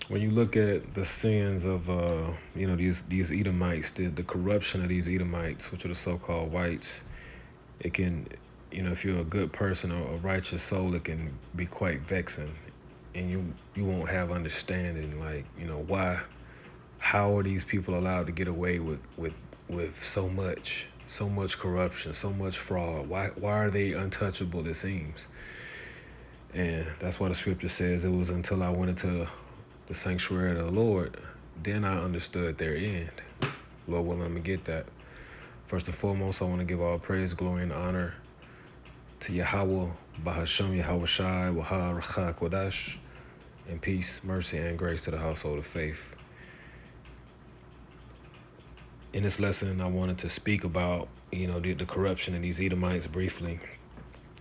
when you look at the sins of these Edomites, the corruption of these Edomites, which are the so-called whites, it can, if you're a good person or a righteous soul, it can be quite vexing, and you won't have understanding, like, why, how are these people allowed to get away with so much corruption, so much fraud? Why are they untouchable? It seems. And that's why the scripture says it was until I went into the sanctuary of the Lord, then I understood their end. Lord willing, I'm going to get that. First and foremost, I want to give all praise, glory, and honor to Yahweh, Bahasham Yahweh Shai, Waha Racha Kodash, and peace, mercy, and grace to the household of faith. In this lesson, I wanted to speak about, the corruption of these Edomites briefly,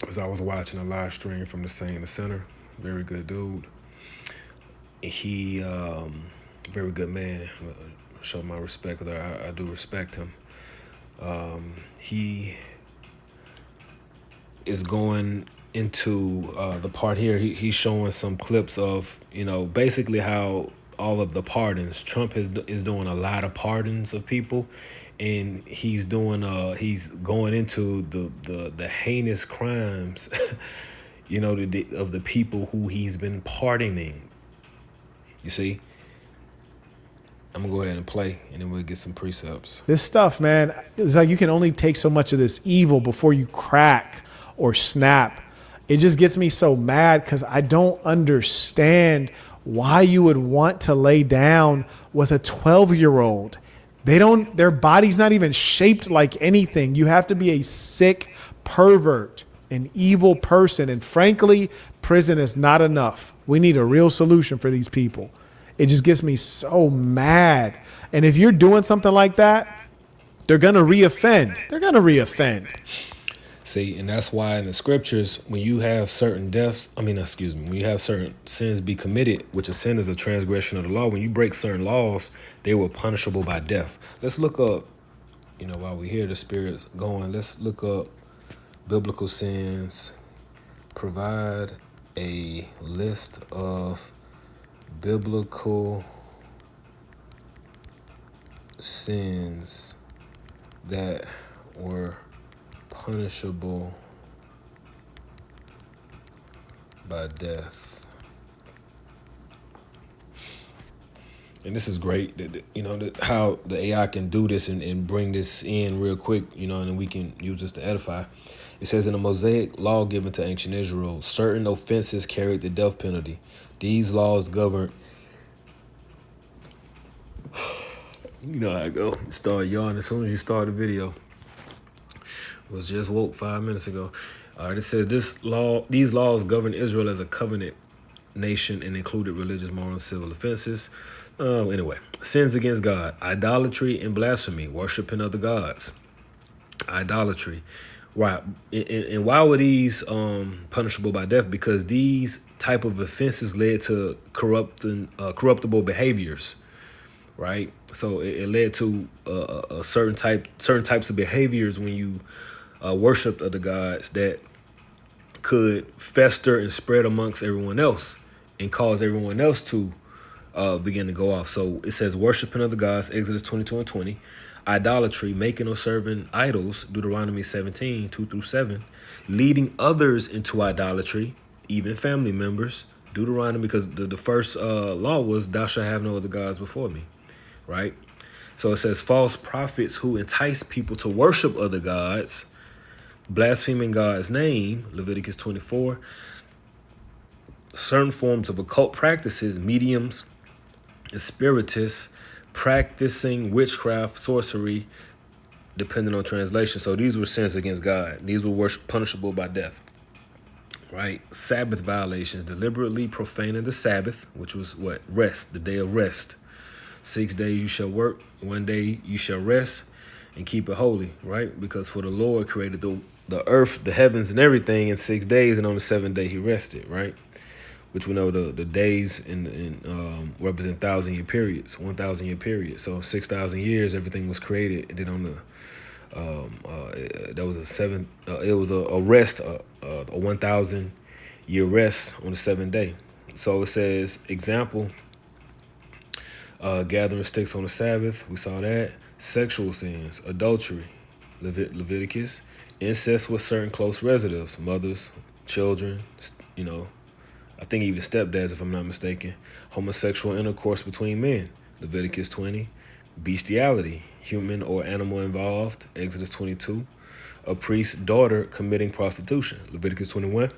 as I was watching a live stream from the Saint the Center. Very good dude. He, very good man. Show my respect there. I do respect him. He is going into the part here. He's showing some clips of, basically how all of the pardons. Trump is doing a lot of pardons of people, and he's going into the heinous crimes, of the people who he's been pardoning. You see, I'm gonna go ahead and play, and then we'll get some precepts. This stuff, man, it's like you can only take so much of this evil before you crack or snap. It just gets me so mad because I don't understand why you would want to lay down with a 12-year-old. Their body's not even shaped like anything. You have to be a sick pervert, an evil person. And frankly, prison is not enough. We need a real solution for these people. It just gets me so mad. And if you're doing something like that, they're going to reoffend. See, and that's why in the scriptures, when you have certain when you have certain sins be committed, which a sin is a transgression of the law, when you break certain laws, they were punishable by death. Let's look up, while we hear the Spirit going, let's look up biblical sins. Provide a list of biblical sins that were punishable by death. And this is great that how the AI can do this and bring this in real quick, and then we can use this to edify. It says, in the Mosaic law given to ancient Israel, certain offenses carried the death penalty. These laws govern. You know how I go. Start yawning as soon as you start the video. Was just woke 5 minutes ago. All right, it says these laws govern Israel as a covenant nation and included religious, moral, and civil offenses. Anyway, sins against God, idolatry and blasphemy, worshiping other gods, idolatry. Right, and why were these punishable by death? Because these type of offenses led to corruptible behaviors, right? So it led to certain types of behaviors when you worshipped other gods that could fester and spread amongst everyone else and cause everyone else to begin to go off. So it says worshiping other gods, Exodus 22:20. Idolatry, making or serving idols, Deuteronomy 17:2-7. Leading others into idolatry, even family members, Deuteronomy, because the first law was thou shalt have no other gods before me, right? So it says false prophets who entice people to worship other gods, blaspheming God's name, Leviticus 24. Certain forms of occult practices, mediums and spiritists, practicing witchcraft, sorcery, depending on translation. So these were sins against God. These were punishable by death, right? Sabbath violations, deliberately profaning the Sabbath, which was what? Rest, the day of rest. 6 days you shall work, 1 day you shall rest, and keep it holy, right? Because for the Lord created the earth, the heavens, and everything in 6 days, and on the seventh day he rested, right? Which we know the days in represent 1,000-year periods, 1,000-year period. So 6,000 years, everything was created, and then on the there was a seven. It was a rest, a 1,000-year rest on the seventh day. So it says, example, Gathering sticks on the Sabbath, we saw that. Sexual sins, adultery, Leviticus. Incest with certain close relatives, mothers, children, you know, I think even stepdads, if I'm not mistaken. Homosexual intercourse between men, Leviticus 20. Bestiality, human or animal involved, Exodus 22. A priest's daughter committing prostitution, Leviticus 21.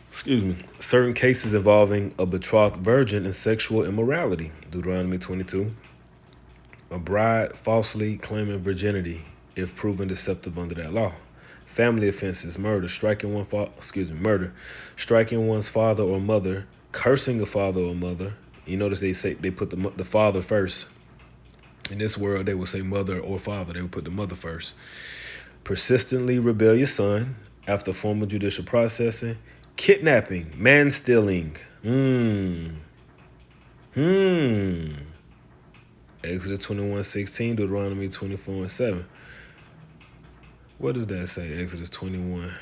Excuse me. Certain cases involving a betrothed virgin and sexual immorality, Deuteronomy 22. A bride falsely claiming virginity if proven deceptive under that law. Family offenses, murder, striking one's father or mother, cursing a father or mother. You notice they put the father first. In this world, they would say mother or father. They would put the mother first. Persistently rebellious son after formal judicial processing. Kidnapping, man-stealing. Exodus 21:16, Deuteronomy 24:7. What does that say? Exodus 21.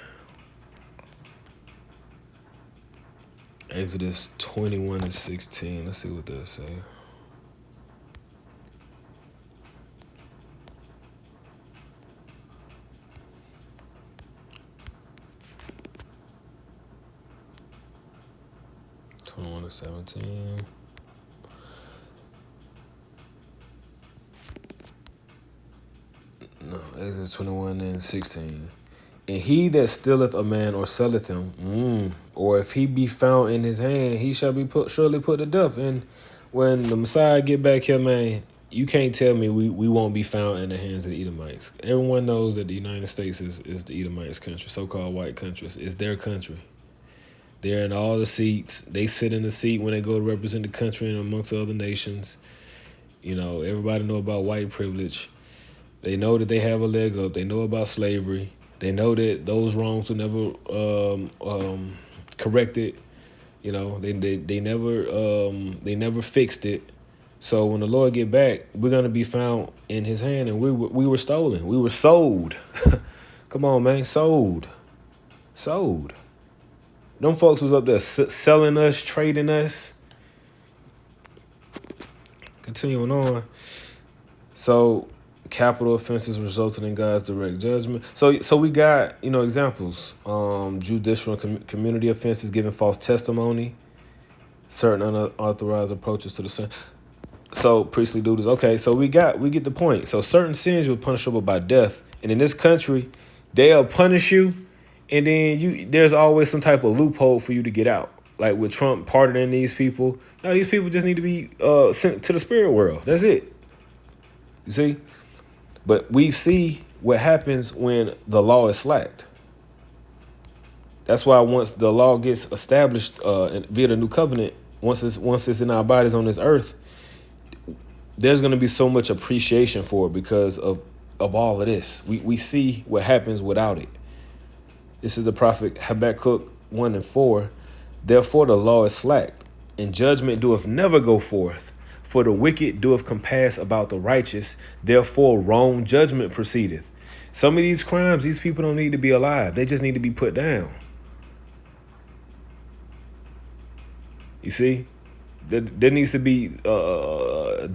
Exodus 21:16. Let's see what that say. Twenty-one to 17. No, Exodus 21:16. And he that stealeth a man or selleth him, or if he be found in his hand, he shall be surely put to death. And when the Messiah get back here, man, you can't tell me we won't be found in the hands of the Edomites. Everyone knows that the United States is the Edomites' country, so-called white countries. It's their country. They're in all the seats. They sit in the seat when they go to represent the country and amongst other nations. You know, everybody know about white privilege. They know that they have a leg up. They know about slavery. They know that those wrongs were never corrected. You know, they never fixed it. So when the Lord get back, we're gonna be found in His hand, and we were stolen. We were sold. Come on, man, sold. Them folks was up there selling us, trading us. Continuing on. So capital offenses resulted in God's direct judgment. So we got, examples. Judicial and community offenses, giving false testimony, certain unauthorized approaches to the sin. So priestly duties. Okay, so we get the point. So certain sins were punishable by death, and in this country, they'll punish you, and then there's always some type of loophole for you to get out. Like with Trump pardoning these people. No, these people just need to be sent to the spirit world. That's it. You see? But we see what happens when the law is slacked. That's why once the law gets established via the new covenant, once it's in our bodies on this earth, there's going to be so much appreciation for it because of all of this. We see what happens without it. This is the prophet Habakkuk 1:4. Therefore the law is slacked, and judgment doeth never go forth. For the wicked doeth compass about the righteous, therefore wrong judgment proceedeth. Some of these crimes, these people don't need to be alive. They just need to be put down. You see? There needs to be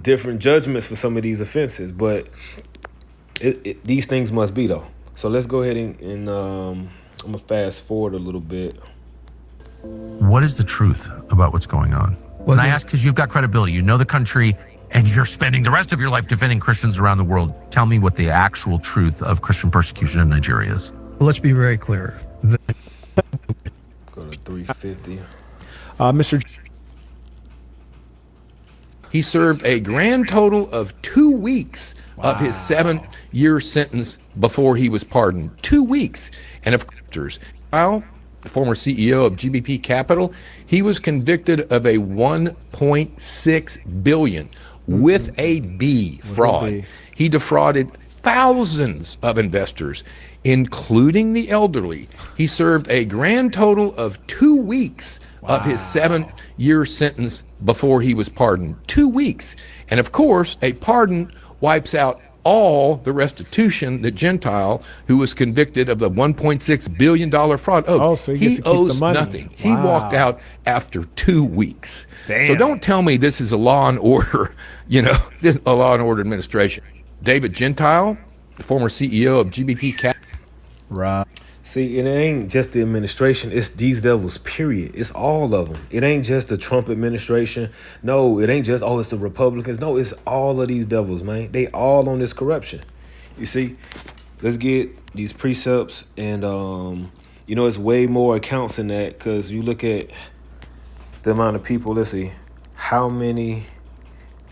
different judgments for some of these offenses, but these things must be, though. So let's go ahead and I'm going to fast forward a little bit. What is the truth about what's going on? Well, and I ask because you've got credibility. You know the country, and you're spending the rest of your life defending Christians around the world. Tell me what the actual truth of Christian persecution in Nigeria is. Well, let's be very clear. Go to 350. Mr. He served a grand total of 2 weeks of his 7-year sentence before he was pardoned. 2 weeks. And of course, the former CEO of GBP Capital, he was convicted of a $1.6 billion with a B fraud. He defrauded thousands of investors, including the elderly. He served a grand total of 2 weeks of his 7-year sentence before he was pardoned. 2 weeks. And of course, a pardon wipes out all the restitution the Gentile who was convicted of the $1.6 billion fraud owed. Oh, so he gets to keep the owes money. nothing. He walked Wow. out after 2 weeks. So Damn. don't tell me this is a law and order, a law and order administration. David Gentile, the former CEO of GBP Cap. Right. See, it ain't just the administration. It's these devils, period. It's all of them. It ain't just the Trump administration. No, it ain't just, it's the Republicans. No, it's all of these devils, man. They all on this corruption. You see, let's get these precepts. And, it's way more accounts than that, because you look at the amount of people. Let's see. How many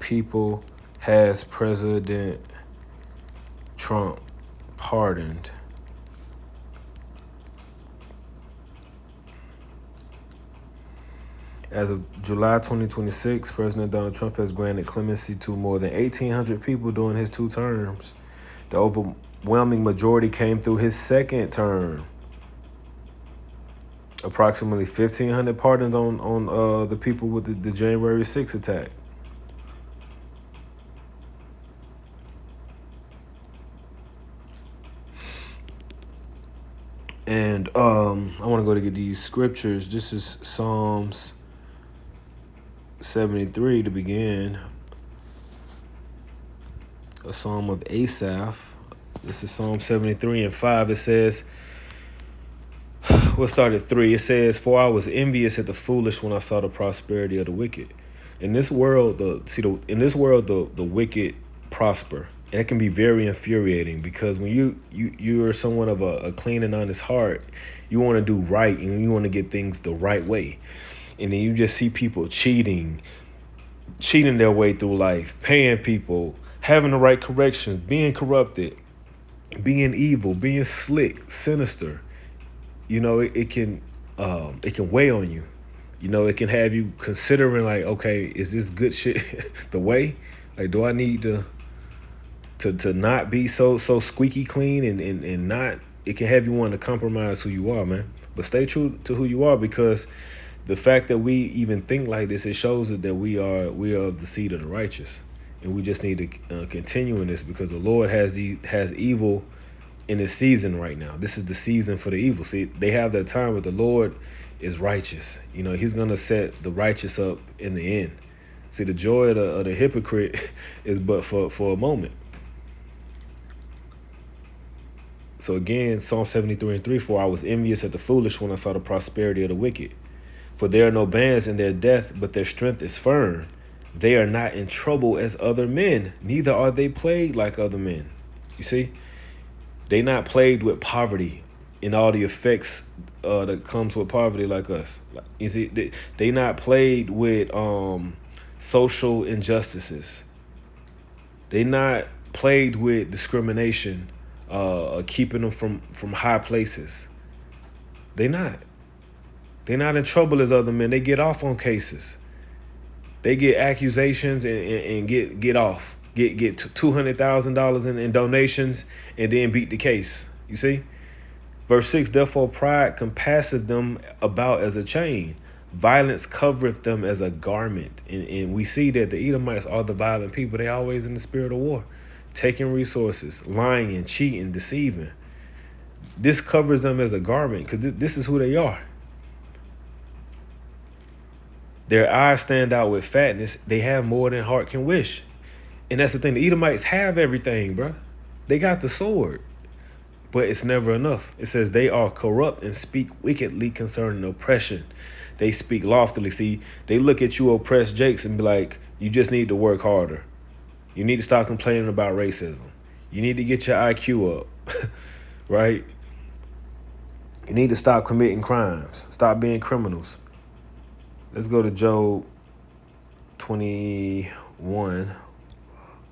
people has President Trump pardoned? As of July 2026, President Donald Trump has granted clemency to more than 1,800 people during his 2 terms. The overwhelming majority came through his 2nd term. Approximately 1,500 pardons on the people with the January 6th attack. And I want to go to get these scriptures. This is Psalms 73 to begin. A psalm of Asaph. This is Psalm 73 and 5. It says, we'll start at 3. It says, "For I was envious at the foolish when I saw the prosperity of the wicked." In this world, the wicked prosper. And it can be very infuriating, because when you're someone of a clean and honest heart, you want to do right and you want to get things the right way. And then you just see people cheating their way through life, paying people, having the right corrections, being corrupted, being evil, being slick, sinister. It can weigh on you. It can have you considering, like, okay, is this good shit the way? Like, do I need to not be so squeaky clean and not? It can have you want to compromise who you are, man. But stay true to who you are, because the fact that we even think like this, it shows that we are of the seed of the righteous, and we just need to continue in this, because the Lord has evil in this season right now. This is the season for the evil. See, they have that time, but the Lord is righteous. He's gonna set the righteous up in the end. See, the joy of the hypocrite is but for a moment. So again, Psalm 73 and 3, "For I was envious at the foolish when I saw the prosperity of the wicked. For there are no bands in their death, but their strength is firm. They are not in trouble as other men, neither are they plagued like other men." You see? They not plagued with poverty and all the effects that comes with poverty like us. You see, they not plagued with social injustices. They not plagued with discrimination, keeping them from high places. They're not in trouble as other men. They get off on cases. They get accusations and get off. Get $200,000 in donations and then beat the case. You see? Verse 6, "Therefore pride compasseth them about as a chain. Violence covereth them as a garment." And we see that the Edomites are the violent people. They always in the spirit of war, taking resources, lying and cheating, deceiving. This covers them as a garment, because this is who they are. Their eyes stand out with fatness. They have more than heart can wish. And that's the thing. The Edomites have everything, bro. They got the sword, but it's never enough. It says they are corrupt and speak wickedly concerning oppression. They speak loftily. See, they look at you oppressed Jakes and be like, you just need to work harder. You need to stop complaining about racism. You need to get your IQ up, right? You need to stop committing crimes. Stop being criminals. Let's go to Job 21,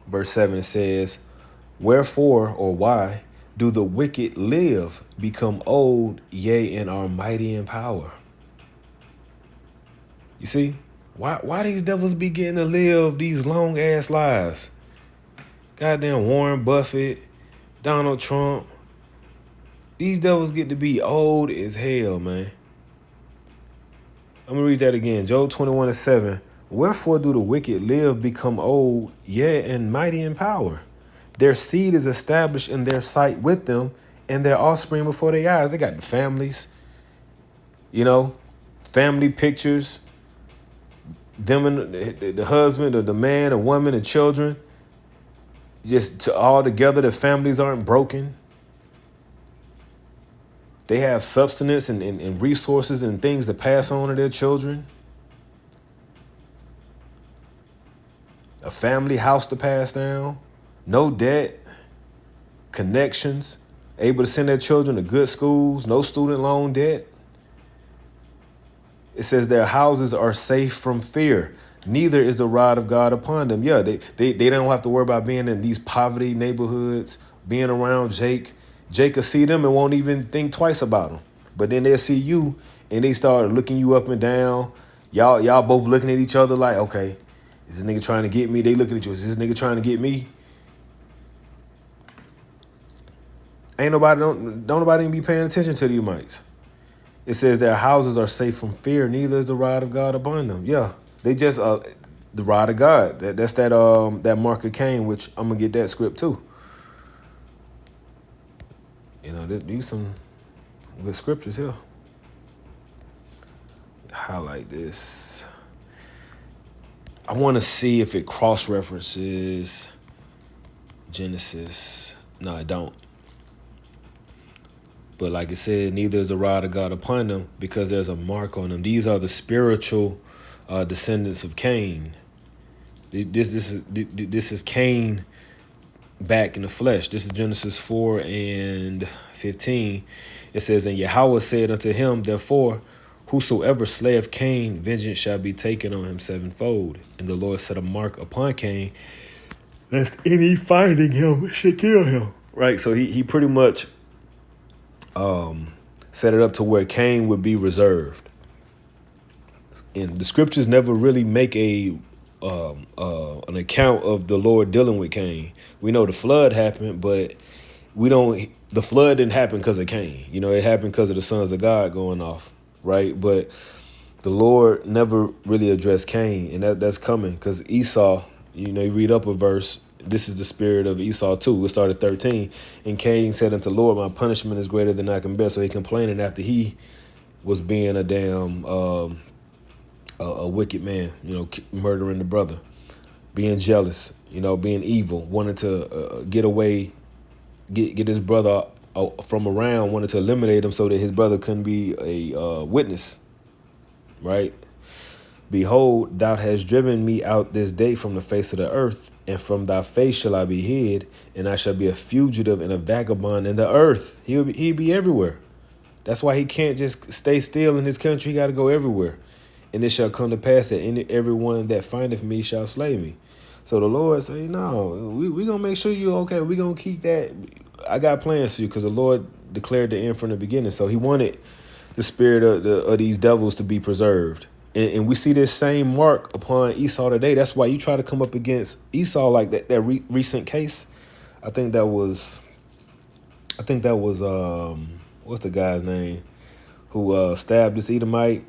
verse 7. It says, "Wherefore, or why, do the wicked live, become old, yea, and are mighty in power?" You see? Why these devils be getting to live these long ass lives? Goddamn Warren Buffett, Donald Trump. These devils get to be old as hell, man. I'm gonna read that again. Job 21 and 7. "Wherefore do the wicked live, become old, yea, and mighty in power? Their seed is established in their sight with them, and their offspring before their eyes. They got the families, family pictures, them and the husband or the man, the woman, the children, just all together. The families aren't broken. They have substance and resources and things to pass on to their children. A family house to pass down. No debt. Connections. Able to send their children to good schools. No student loan debt. It says their houses are safe from fear. Neither is the rod of God upon them. Yeah, they don't have to worry about being in these poverty neighborhoods, being around Jake. Jake will see them and won't even think twice about them. But then they'll see you and they start looking you up and down. Y'all both looking at each other like, okay, is this nigga trying to get me? They looking at you. Is this nigga trying to get me? Don't nobody even be paying attention to these mics. It says their houses are safe from fear. Neither is the rod of God upon them. Yeah, they just the rod of God. That's that mark of Cain, which I'm gonna get that script too. These some good scriptures here. Highlight this. I want to see if it cross-references Genesis. No, I don't. But like I said, neither is the rod of God upon them, because there's a mark on them. These are the spiritual descendants of Cain. This is Cain back in the flesh. This is Genesis 4:15. It says, and Yahweh said unto him, therefore, whosoever slayeth Cain, vengeance shall be taken on him sevenfold. And the Lord set a mark upon Cain, lest any finding him should kill him. Right, so he pretty much set it up to where Cain would be reserved. And the scriptures never really make an account of the Lord dealing with Cain. We know the flood happened, but the flood didn't happen because of Cain. It happened because of the sons of God going off, right? But the Lord never really addressed Cain, and that's coming because Esau, you read up a verse. This is the spirit of Esau too. It started 13. And Cain said unto the Lord, my punishment is greater than I can bear. So he complaining after he was being a damn a wicked man, murdering the brother, being jealous, being evil, wanted to get away, get his brother from around, wanted to eliminate him so that his brother couldn't be a witness, right? Behold, thou hast driven me out this day from the face of the earth, and from thy face shall I be hid, and I shall be a fugitive and a vagabond in the earth. He'd be everywhere. That's why he can't just stay still in his country. He got to go everywhere. And it shall come to pass that everyone that findeth me shall slay me. So the Lord say, no, we going to make sure you're okay. We going to keep that. I got plans for you, because the Lord declared the end from the beginning. So he wanted the spirit of these devils to be preserved. And we see this same mark upon Esau today. That's why you try to come up against Esau like that recent case. I think that was what's the guy's name who stabbed this Edomite?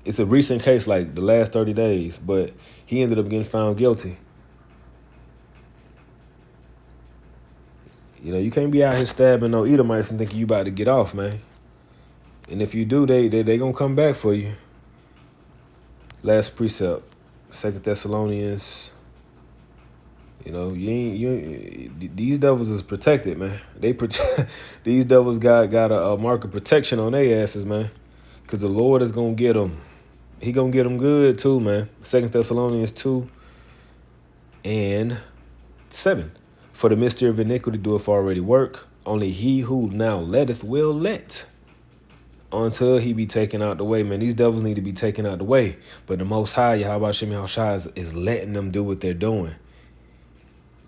It's a recent case, like the last 30 days, but he ended up getting found guilty. You can't be out here stabbing no Edomites and thinking you about to get off, man. And if you do, they gonna come back for you. Last precept, 2 Thessalonians. These devils is protected, man. These devils got a mark of protection on their asses, man. Because the Lord is gonna get them. He gonna get them good too, man. 2 Thessalonians 2:7. For the mystery of iniquity doeth already work. Only he who now letteth will let, until he be taken out the way. Man, these devils need to be taken out the way. But the Most High, Yahweh Shem Yahushua, is letting them do what they're doing.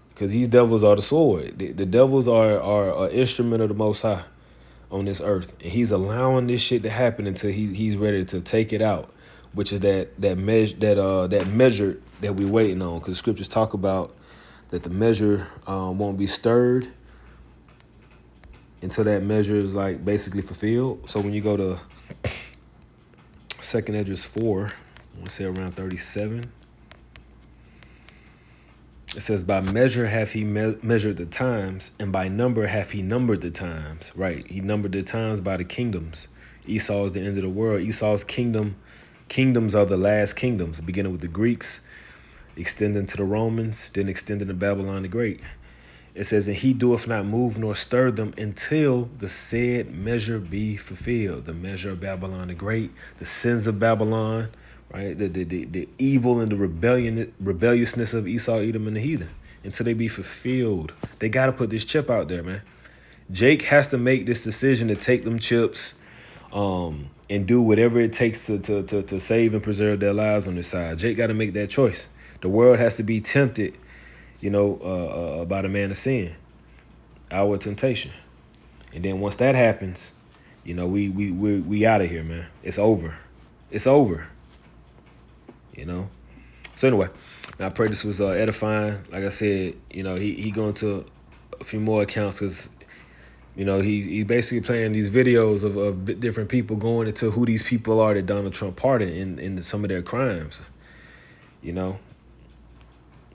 Because these devils are the sword. The devils are an instrument of the Most High on this earth. And he's allowing this shit to happen until he's ready to take it out, which is that measure that we're waiting on. Because the scriptures talk about that the measure won't be stirred until that measure is like basically fulfilled. So when you go to 2nd Esdras 4, I want to say around 37. It says, by measure hath he measured the times, and by number hath he numbered the times. Right. He numbered the times by the kingdoms. Esau is the end of the world. Esau's kingdoms are the last kingdoms, beginning with the Greeks, extending to the Romans, then extending to Babylon the Great. It says, and he doeth not move nor stir them until the said measure be fulfilled. The measure of Babylon the Great, the sins of Babylon, right? The evil and the rebelliousness of Esau, Edom, and the heathen, until they be fulfilled. They got to put this chip out there, man. Jake has to make this decision to take them chips and do whatever it takes to save and preserve their lives on this side. Jake got to make that choice. The world has to be tempted, by the man of sin, our temptation. And then once that happens, we out of here, man. It's over. It's over. So anyway, I pray this was edifying. Like I said, he going to a few more accounts because, he basically playing these videos of different people going into who these people are that Donald Trump pardoned in some of their crimes. And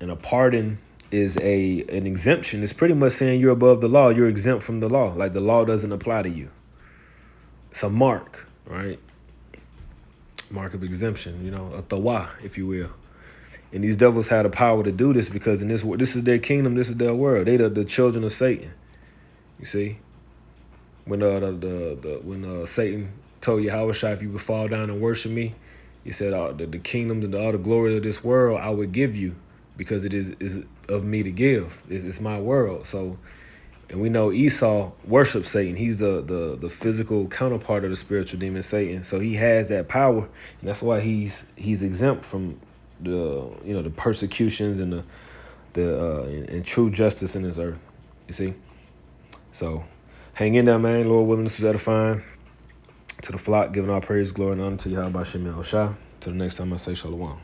a pardon is an exemption. It's pretty much saying you're above the law. You're exempt from the law. Like the law doesn't apply to you. It's a mark, right? Mark of exemption, a tawa, if you will. And these devils had the power to do this because in this is their kingdom, this is their world. They the children of Satan. You see, when when Satan told Yahweh, if you would fall down and worship me, he said, the kingdoms and all the glory of this world I would give you because it is of me to give. It's my world. So, and we know Esau worships Satan. He's the physical counterpart of the spiritual demon Satan. So he has that power, and that's why he's exempt from the persecutions and and true justice in this earth. You see? So hang in there, man. Lord willing, this was edifying. To the flock, giving our praise, glory, and honor to Yahweh Shem Shah. Till the next time I say shalom.